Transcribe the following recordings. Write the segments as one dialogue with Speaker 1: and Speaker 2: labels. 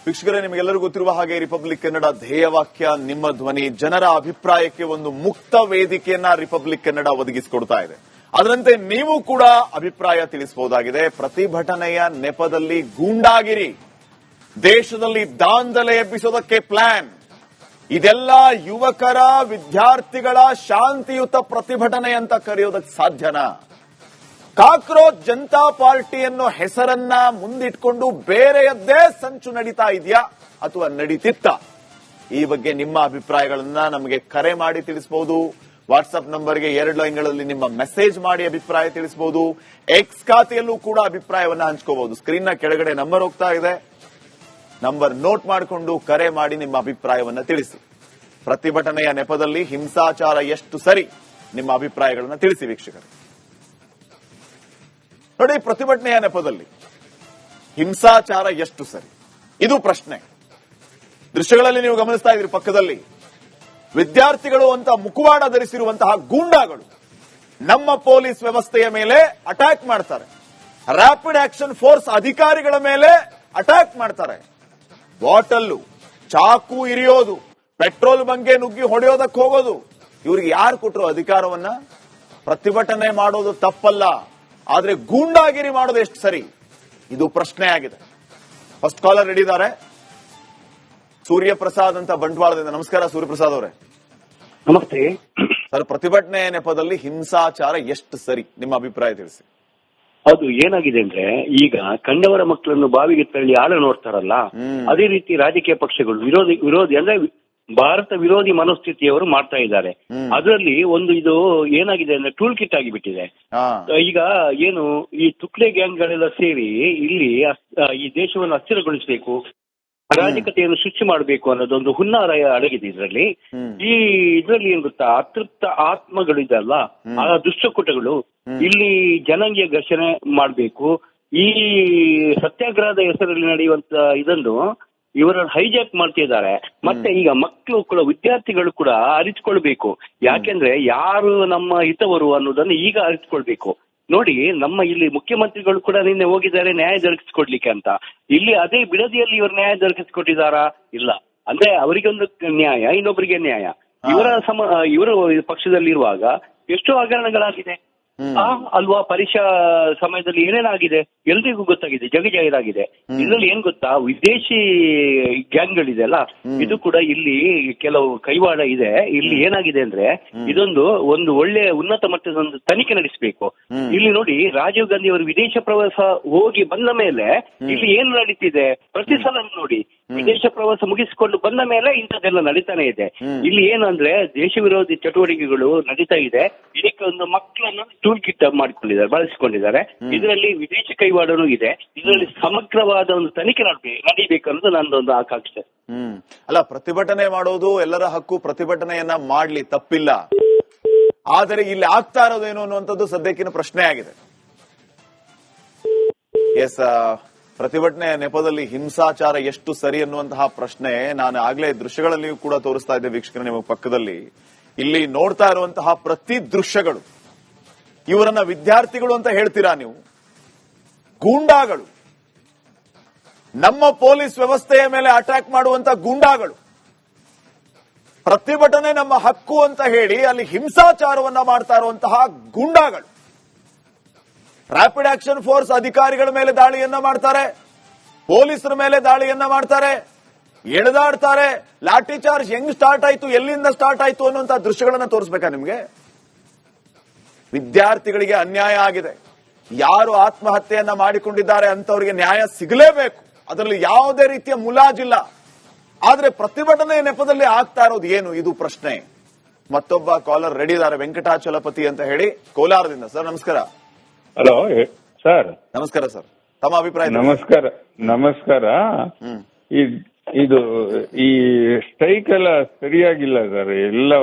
Speaker 1: ವೀಕ್ಷಕರೇ, ನಿಮಗೆಲ್ಲರಿಗೂ ಗೊತ್ತಿರುವ ಹಾಗೆ ರಿಪಬ್ಲಿಕ್ ಕನ್ನಡ ಧ್ಯೇಯವಾಕ್ಯ ನಿಮ್ಮ ಧ್ವನಿ, ಜನರ ಅಭಿಪ್ರಾಯಕ್ಕೆ ಒಂದು ಮುಕ್ತ ವೇದಿಕೆಯನ್ನ ರಿಪಬ್ಲಿಕ್ ಕನ್ನಡ ಒದಗಿಸಿಕೊಡ್ತಾ ಇದೆ. ಅದರಂತೆ ನೀವು ಕೂಡ ಅಭಿಪ್ರಾಯ ತಿಳಿಸಬಹುದಾಗಿದೆ. ಪ್ರತಿಭಟನೆಯ ನೆಪದಲ್ಲಿ ಗೂಂಡಾಗಿರಿ, ದೇಶದಲ್ಲಿ ದಾಂಧಲೆ ಎಬ್ಬಿಸೋದಕ್ಕೆ ಪ್ಲಾನ್, ಇದೆಲ್ಲ ಯುವಕರ ವಿದ್ಯಾರ್ಥಿಗಳ ಶಾಂತಿಯುತ ಪ್ರತಿಭಟನೆ ಅಂತ ಕರೆಯೋದಕ್ಕೆ ಸಾಧ್ಯನಾ? ಕಾಕ್ರೋಚ್ ಜನತಾ ಪಾರ್ಟಿ ಅನ್ನೋ ಹೆಸರನ್ನ ಮುಂದಿಟ್ಕೊಂಡು ಬೇರೆಯದ್ದೇ ಸಂಚು ನಡೀತಾ ಇದೆಯಾ ಅಥವಾ ನಡೀತಿತ್ತ? ಈ ಬಗ್ಗೆ ನಿಮ್ಮ ಅಭಿಪ್ರಾಯಗಳನ್ನ ನಮಗೆ ಕರೆ ಮಾಡಿ ತಿಳಿಸಬಹುದು. ವಾಟ್ಸ್ಆಪ್ ನಂಬರ್ಗೆ 2 ಲೈನ್ಗಳಲ್ಲಿ ನಿಮ್ಮ ಮೆಸೇಜ್ ಮಾಡಿ ಅಭಿಪ್ರಾಯ ತಿಳಿಸಬಹುದು. ಎಕ್ಸ್ ಖಾತೆಯಲ್ಲೂ ಕೂಡ ಅಭಿಪ್ರಾಯವನ್ನ ಹಂಚ್ಕೋಬಹುದು. ಸ್ಕ್ರೀನ್ ನ ಕೆಳಗಡೆ ನಂಬರ್ ಹೋಗ್ತಾ ಇದೆ, ನಂಬರ್ ನೋಟ್ ಮಾಡಿಕೊಂಡು ಕರೆ ಮಾಡಿ ನಿಮ್ಮ ಅಭಿಪ್ರಾಯವನ್ನ ತಿಳಿಸಿ. ಪ್ರತಿಭಟನೆಯ ನೆಪದಲ್ಲಿ ಹಿಂಸಾಚಾರ ಎಷ್ಟು ಸರಿ? ನಿಮ್ಮ ಅಭಿಪ್ರಾಯಗಳನ್ನ ತಿಳಿಸಿ ವೀಕ್ಷಕರು. ನೋಡಿ, ಪ್ರತಿಭಟನೆಯ ನೆಪದಲ್ಲಿ ಹಿಂಸಾಚಾರ ಎಷ್ಟು ಸರಿ, ಇದು ಪ್ರಶ್ನೆ. ದೃಶ್ಯಗಳಲ್ಲಿ ನೀವು ಗಮನಿಸ್ತಾ ಇದ್ರಿ, ಪಕ್ಕದಲ್ಲಿ ವಿದ್ಯಾರ್ಥಿಗಳು ಅಂತ ಮುಖವಾಡ ಧರಿಸಿರುವಂತಹ ಗೂಂಡಾಗಳು ನಮ್ಮ ಪೊಲೀಸ್ ವ್ಯವಸ್ಥೆಯ ಮೇಲೆ ಅಟ್ಯಾಕ್ ಮಾಡ್ತಾರೆ. ರ್ಯಾಪಿಡ್ ಆಕ್ಷನ್ ಫೋರ್ಸ್ ಅಧಿಕಾರಿಗಳ ಮೇಲೆ ಅಟ್ಯಾಕ್ ಮಾಡ್ತಾರೆ. ಬಾಟಲ್ಲು, ಚಾಕು ಇರಿಯೋದು, ಪೆಟ್ರೋಲ್ ಬಂಕ್ಗೆ ನುಗ್ಗಿ ಹೊಡೆಯೋದಕ್ಕೆ ಹೋಗೋದು. ಇವ್ರಿಗೆ ಯಾರು ಕೊಟ್ಟರು ಅಧಿಕಾರವನ್ನ? ಪ್ರತಿಭಟನೆ ಮಾಡೋದು ತಪ್ಪಲ್ಲ, ಆದ್ರೆ ಗೂಂಡಾಗಿರಿ ಮಾಡೋದು ಎಷ್ಟು ಸರಿ? ಇದು ಪ್ರಶ್ನೆ ಆಗಿದೆ. ಫಸ್ಟ್ ಕಾಲರ್ ರೆಡಿ ಇದ್ದಾರೆ, ಸೂರ್ಯಪ್ರಸಾದ್ ಅಂತ ಬಂಟ್ವಾಳದಿಂದ. ನಮಸ್ಕಾರ ಸೂರ್ಯಪ್ರಸಾದ್ ಅವರೇ.
Speaker 2: ನಮಸ್ತೆ
Speaker 1: ಸರ್, ಪ್ರತಿಭಟನೆ ನೆಪದಲ್ಲಿ ಹಿಂಸಾಚಾರ ಎಷ್ಟು ಸರಿ? ನಿಮ್ಮ ಅಭಿಪ್ರಾಯ ತಿಳಿಸಿ.
Speaker 2: ಅದು ಏನಾಗಿದೆ ಅಂದ್ರೆ, ಈಗ ಕಂಡವರ ಮಕ್ಕಳನ್ನು ಬಾವಿಗೆ ತಳ್ಳಿ ಆಳ ನೋಡ್ತಾರಲ್ಲ, ಅದೇ ರೀತಿ ರಾಜಕೀಯ ಪಕ್ಷಗಳು ವಿರೋಧಿ ಅಂದ್ರೆ ಭಾರತ ವಿರೋಧಿ ಮನೋಸ್ಥಿತಿಯವರು ಮಾಡ್ತಾ ಇದ್ದಾರೆ. ಅದರಲ್ಲಿ ಒಂದು ಇದು ಏನಾಗಿದೆ ಅಂದ್ರೆ ಟೂಲ್ ಕಿಟ್ ಆಗಿಬಿಟ್ಟಿದೆ. ಈಗ ಏನು ಈ ತುಕ್ಲೆ ಗ್ಯಾಂಗ್ಗಳೆಲ್ಲ ಸೇರಿ ಇಲ್ಲಿ ಈ ದೇಶವನ್ನು ಅಸ್ಥಿರಗೊಳಿಸಬೇಕು, ಅರಾಜಕತೆಯನ್ನು ಸೃಷ್ಟಿ ಮಾಡಬೇಕು ಅನ್ನೋದೊಂದು ಹುನ್ನಾರ ಅಡಗಿದೆ ಇದರಲ್ಲಿ. ಈ ಇದರಲ್ಲಿ ಏನ್ ಗೊತ್ತಾ, ಅತೃಪ್ತ ಆತ್ಮಗಳಿದಲ್ಲ, ಆ ದುಷ್ಟಕೂಟಗಳು ಇಲ್ಲಿ ಜನಾಂಗೀಯ ಘರ್ಷಣೆ ಮಾಡಬೇಕು. ಈ ಸತ್ಯಾಗ್ರಹದ ಹೆಸರಲ್ಲಿ ನಡೆಯುವಂತ ಇದನ್ನು ಇವರನ್ನು ಹೈಜಾಕ್ ಮಾಡ್ತಿದ್ದಾರೆ. ಮತ್ತೆ ಈಗ ಮಕ್ಕಳು ಕೂಡ, ವಿದ್ಯಾರ್ಥಿಗಳು ಕೂಡ ಅರಿತುಕೊಳ್ಬೇಕು. ಯಾಕೆಂದ್ರೆ ಯಾರು ನಮ್ಮ ಹಿತವರು ಅನ್ನೋದನ್ನು ಈಗ ಅರಿತುಕೊಳ್ಬೇಕು. ನೋಡಿ, ನಮ್ಮ ಇಲ್ಲಿ ಮುಖ್ಯಮಂತ್ರಿಗಳು ಕೂಡ ನಿನ್ನೆ ಹೋಗಿದ್ದಾರೆ ನ್ಯಾಯ ದೊರಕಿಸಿಕೊಡ್ಲಿಕ್ಕೆ ಅಂತ. ಇಲ್ಲಿ ಅದೇ ಬಿಡದಿಯಲ್ಲಿ ಇವರು ನ್ಯಾಯ ದೊರಕಿಸಿಕೊಟ್ಟಿದ್ದಾರಾ? ಇಲ್ಲ. ಅಂದ್ರೆ ಅವರಿಗೊಂದು ನ್ಯಾಯ, ಇನ್ನೊಬ್ಬರಿಗೆ ನ್ಯಾಯ. ಇವರು ಪಕ್ಷದಲ್ಲಿರುವಾಗ ಎಷ್ಟೋ ಹಗರಣಗಳಾಗಿದೆ ಅಲ್ವಾ? ಪರೀಕ್ಷಾ ಸಮಯದಲ್ಲಿ ಏನೇನಾಗಿದೆ ಎಲ್ರಿಗೂ ಗೊತ್ತಾಗಿದೆ, ಜಗಜಾಹೀರಾಗಿದೆ. ಇದರಲ್ಲಿ ಏನ್ ಗೊತ್ತಾ, ವಿದೇಶಿ ಗ್ಯಾಂಗ್ಗಳಿದೆ ಅಲ್ಲ, ಇದು ಕೂಡ ಇಲ್ಲಿ ಕೆಲವು ಕೈವಾಡ ಇದೆ. ಇಲ್ಲಿ ಏನಾಗಿದೆ ಅಂದ್ರೆ, ಒಂದು ಒಳ್ಳೆ ಉನ್ನತ ಮಟ್ಟದ ಒಂದು ತನಿಖೆ ನಡೆಸಬೇಕು. ಇಲ್ಲಿ ನೋಡಿ, ರಾಜೀವ್ ಗಾಂಧಿ ಅವರು ವಿದೇಶ ಪ್ರವಾಸ ಹೋಗಿ ಬಂದ ಮೇಲೆ ಇಲ್ಲಿ ಏನು ನಡೀತಿದೆ ಪ್ರತಿ ಸಲ ನೋಡಿ, ವಿದೇಶ ಪ್ರವಾಸ ಮುಗಿಸಿಕೊಂಡು ಬಂದ ಮೇಲೆ ಇಂಥದ್ದೆಲ್ಲ ನಡೀತಾನೆ ಇದೆ. ಇಲ್ಲಿ ಏನಂದ್ರೆ ದೇಶ ವಿರೋಧಿ ಚಟುವಟಿಕೆಗಳು ನಡೀತಾ ಇದೆ. ಇದಕ್ಕೆ ಒಂದು ಮಕ್ಕಳನ್ನು ಟೂಲ್ ಕಿಟ್ ಮಾಡಿಕೊಂಡಿದ್ದಾರೆ, ಬಳಸಿಕೊಂಡಿದ್ದಾರೆ. ಇದರಲ್ಲಿ ವಿದೇಶಿ ಕೈವಾಡನೂ ಇದೆ. ಇದರಲ್ಲಿ ಸಮಗ್ರವಾದ ಒಂದು ತನಿಖೆ ನಡೀಬೇಕು ಅನ್ನೋದು ನನ್ನದೊಂದು ಆಕಾಂಕ್ಷೆ.
Speaker 1: ಅಲ್ಲ, ಪ್ರತಿಭಟನೆ ಮಾಡೋದು ಎಲ್ಲರ ಹಕ್ಕು, ಪ್ರತಿಭಟನೆಯನ್ನ ಮಾಡ್ಲಿ, ತಪ್ಪಿಲ್ಲ. ಆದರೆ ಇಲ್ಲಿ ಆಗ್ತಾ ಇರೋದೇನು ಅನ್ನುವಂಥದ್ದು ಸದ್ಯಕ್ಕಿನ ಪ್ರಶ್ನೆ ಆಗಿದೆ. ಎಸ್, ಪ್ರತಿಭಟನೆಯ ನೆಪದಲ್ಲಿ ಹಿಂಸಾಚಾರ ಎಷ್ಟು ಸರಿ ಅನ್ನುವಂತಹ ಪ್ರಶ್ನೆ ನಾನು ಆಗ್ಲೇ ದೃಶ್ಯಗಳಲ್ಲಿಯೂ ಕೂಡ ತೋರಿಸ್ತಾ ಇದ್ದೆ ವೀಕ್ಷಕರ ನಿಮ್ಮ ಪಕ್ಕದಲ್ಲಿ. ಇಲ್ಲಿ ನೋಡ್ತಾ ಇರುವಂತಹ ಪ್ರತಿ ದೃಶ್ಯಗಳು, ಇವರನ್ನ ವಿದ್ಯಾರ್ಥಿಗಳು ಅಂತ ಹೇಳ್ತೀರಾ ನೀವು? ಗೂಂಡಾಗಳು, ನಮ್ಮ ಪೊಲೀಸ್ ವ್ಯವಸ್ಥೆಯ ಮೇಲೆ ಅಟ್ಯಾಕ್ ಮಾಡುವಂತ ಗೂಂಡಾಗಳು. ಪ್ರತಿಭಟನೆ ನಮ್ಮ ಹಕ್ಕು ಅಂತ ಹೇಳಿ ಅಲ್ಲಿ ಹಿಂಸಾಚಾರವನ್ನ ಮಾಡ್ತಾ ಇರುವಂತಹ ಗೂಂಡಾಗಳು. ರ್ಯಾಪಿಡ್ ಆಕ್ಷನ್ ಫೋರ್ಸ್ ಅಧಿಕಾರಿಗಳ ಮೇಲೆ ದಾಳಿಯನ್ನ ಮಾಡ್ತಾರೆ, ಪೊಲೀಸರ ಮೇಲೆ ದಾಳಿಯನ್ನ ಮಾಡ್ತಾರೆ, ಎಳೆದಾಡ್ತಾರೆ. ಲಾಠಿ ಚಾರ್ಜ್ ಹೆಂಗ್ ಸ್ಟಾರ್ಟ್ ಆಯ್ತು, ಎಲ್ಲಿಂದ ಸ್ಟಾರ್ಟ್ ಆಯ್ತು ಅನ್ನುವಂತ ದೃಶ್ಯಗಳನ್ನ ತೋರಿಸ್ಬೇಕಾ ನಿಮ್ಗೆ? ವಿದ್ಯಾರ್ಥಿಗಳಿಗೆ ಅನ್ಯಾಯ ಆಗಿದೆ. ಯಾರು ಆತ್ಮಹತ್ಯೆಯನ್ನ ಮಾಡಿಕೊಂಡಿದ್ದಾರೆ ಅಂತವರಿಗೆ ನ್ಯಾಯ ಸಿಗಲೇಬೇಕು, ಅದರಲ್ಲಿ ಯಾವುದೇ ರೀತಿಯ ಮುಲಾಜಿಲ್ಲ. ಆದ್ರೆ ಪ್ರತಿಭಟನೆ ನೆಪದಲ್ಲಿ ಆಗ್ತಾ ಇರೋದು ಏನು, ಇದು ಪ್ರಶ್ನೆ. ಮತ್ತೊಬ್ಬ ಕಾಲರ್ ರೆಡಿ ಇದ್ದಾರೆ, ವೆಂಕಟಾಚಲಪತಿ ಅಂತ ಹೇಳಿ, ಕೋಲಾರದಿಂದ. ಸರ್ ನಮಸ್ಕಾರ.
Speaker 3: Hello sir.
Speaker 1: ನಮಸ್ಕಾರ ಸರ್, ತಮ್ಮ ಅಭಿಪ್ರಾಯ?
Speaker 3: ನಮಸ್ಕಾರ. ಇದು ಈ ಸ್ಟ್ರೈಕ್ ಎಲ್ಲ ಸರಿಯಾಗಿಲ್ಲ ಸರ್. ಎಲ್ಲ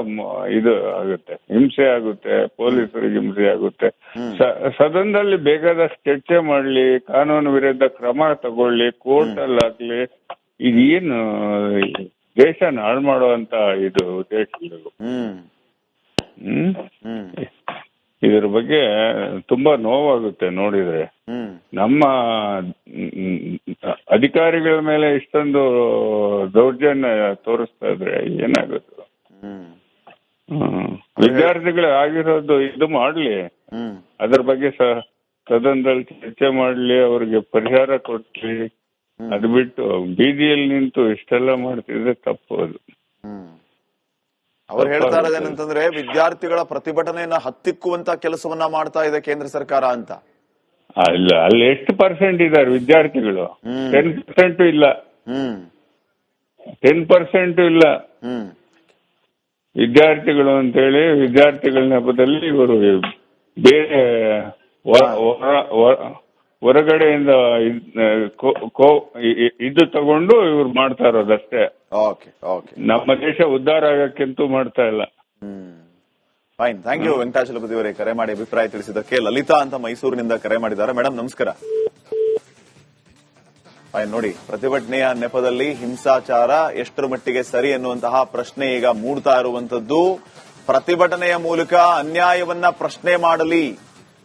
Speaker 3: ಇದು ಆಗುತ್ತೆ, ಹಿಂಸೆ ಆಗುತ್ತೆ, ಪೊಲೀಸರಿಗೆ ಹಿಂಸೆ ಆಗುತ್ತೆ. ಸದನದಲ್ಲಿ ಬೇಕಾದಷ್ಟು ಚರ್ಚೆ ಮಾಡ್ಲಿ, ಕಾನೂನು ವಿರುದ್ಧ ಕ್ರಮ ತಗೊಳ್ಳಿ, ಕೋರ್ಟ್ ಅಲ್ಲಿ ಆಗ್ಲಿ. ಇದೇನು ದೇಶ ಹಾಳು ಮಾಡುವಂತ ಇದು ದೇಶ. ಇದ್ರ ಬಗ್ಗೆ ತುಂಬಾ ನೋವಾಗುತ್ತೆ ನೋಡಿದ್ರೆ. ನಮ್ಮ ಅಧಿಕಾರಿಗಳ ಮೇಲೆ ಇಷ್ಟೊಂದು ದೌರ್ಜನ್ಯ ತೋರಿಸ್ತಾ ಇದ್ರೆ ಏನಾಗುತ್ತೆ? ವಿದ್ಯಾರ್ಥಿಗಳು ಆಗಿರೋದು ಇದು ಮಾಡ್ಲಿ, ಅದ್ರ ಬಗ್ಗೆ ಸದನದಲ್ಲಿ ಚರ್ಚೆ ಮಾಡ್ಲಿ, ಅವ್ರಿಗೆ ಪರಿಹಾರ ಕೊಡ್ಲಿ. ಅದು ಬಿಟ್ಟು ಬೀದಿಯಲ್ಲಿ ನಿಂತು ಇಷ್ಟೆಲ್ಲ ಮಾಡ್ತಿದ್ರೆ ತಪ್ಪು. ಅದು
Speaker 1: ಅವ್ರು ಹೇಳ್ತಾ ಇರೋದೇನಂತಂದ್ರೆ ವಿದ್ಯಾರ್ಥಿಗಳ ಪ್ರತಿಭಟನೆಯನ್ನ ಹತ್ತಿಕ್ಕುವಂತ ಕೆಲಸವನ್ನ ಮಾಡ್ತಾ ಇದೆ ಕೇಂದ್ರ ಸರ್ಕಾರ ಅಂತ.
Speaker 3: ಇಲ್ಲ, ಅಲ್ಲಿ ಎಷ್ಟು ಪರ್ಸೆಂಟ್ ಇದ್ದಾರೆ ವಿದ್ಯಾರ್ಥಿಗಳು? 10% ಇಲ್ಲ, 10% ಇಲ್ಲ ವಿದ್ಯಾರ್ಥಿಗಳು ಅಂತೇಳಿ. ವಿದ್ಯಾರ್ಥಿಗಳ ನೆಪದಲ್ಲಿ ಇವರು ಬೇರೆ ಹೊರಗಡೆಯಿಂದ ಇದು ತಗೊಂಡು ಇವ್ರು ಮಾಡ್ತಾ ಇರೋದಷ್ಟೇ. ನಮ್ಮ ದೇಶ ಉದ್ಧಾರ ಆಗಕ್ಕೆಂತೂ ಮಾಡ್ತಾ ಇಲ್ಲ.
Speaker 1: ಫೈನ್, ಥ್ಯಾಂಕ್ ಯು ವೆಂಕಟಾಚಲಪತಿ ಅವರೇ, ಕರೆ ಮಾಡಿ ಅಭಿಪ್ರಾಯ ತಿಳಿಸಿದ್ದಕ್ಕೆ. ಲಲಿತಾ ಅಂತ ಮೈಸೂರಿನಿಂದ ಕರೆ ಮಾಡಿದ್ದಾರೆ. ಮೇಡಮ್ ನಮಸ್ಕಾರ. ಫೈನ್, ನೋಡಿ, ಪ್ರತಿಭಟನೆಯ ನೆಪದಲ್ಲಿ ಹಿಂಸಾಚಾರ ಎಷ್ಟರ ಮಟ್ಟಿಗೆ ಸರಿ ಎನ್ನುವಂತಹ ಪ್ರಶ್ನೆ ಈಗ ಮೂಡ್ತಾ ಇರುವಂತದ್ದು. ಪ್ರತಿಭಟನೆಯ ಮೂಲಕ ಅನ್ಯಾಯವನ್ನ ಪ್ರಶ್ನೆ ಮಾಡಲಿ,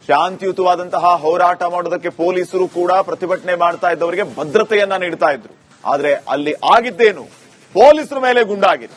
Speaker 1: ಶಾಂತಿಯುತವಾದಂತಹ ಹೋರಾಟ ಮಾಡೋದಕ್ಕೆ ಪೊಲೀಸರು ಕೂಡ ಪ್ರತಿಭಟನೆ ಮಾಡ್ತಾ ಇದ್ದವರಿಗೆ ಭದ್ರತೆಯನ್ನ ನೀಡ್ತಾ ಇದ್ರು. ಆದ್ರೆ ಅಲ್ಲಿ ಆಗಿದ್ದೇನು? ಪೊಲೀಸರ ಮೇಲೆ ಗುಂಡಾಗಿದೆ.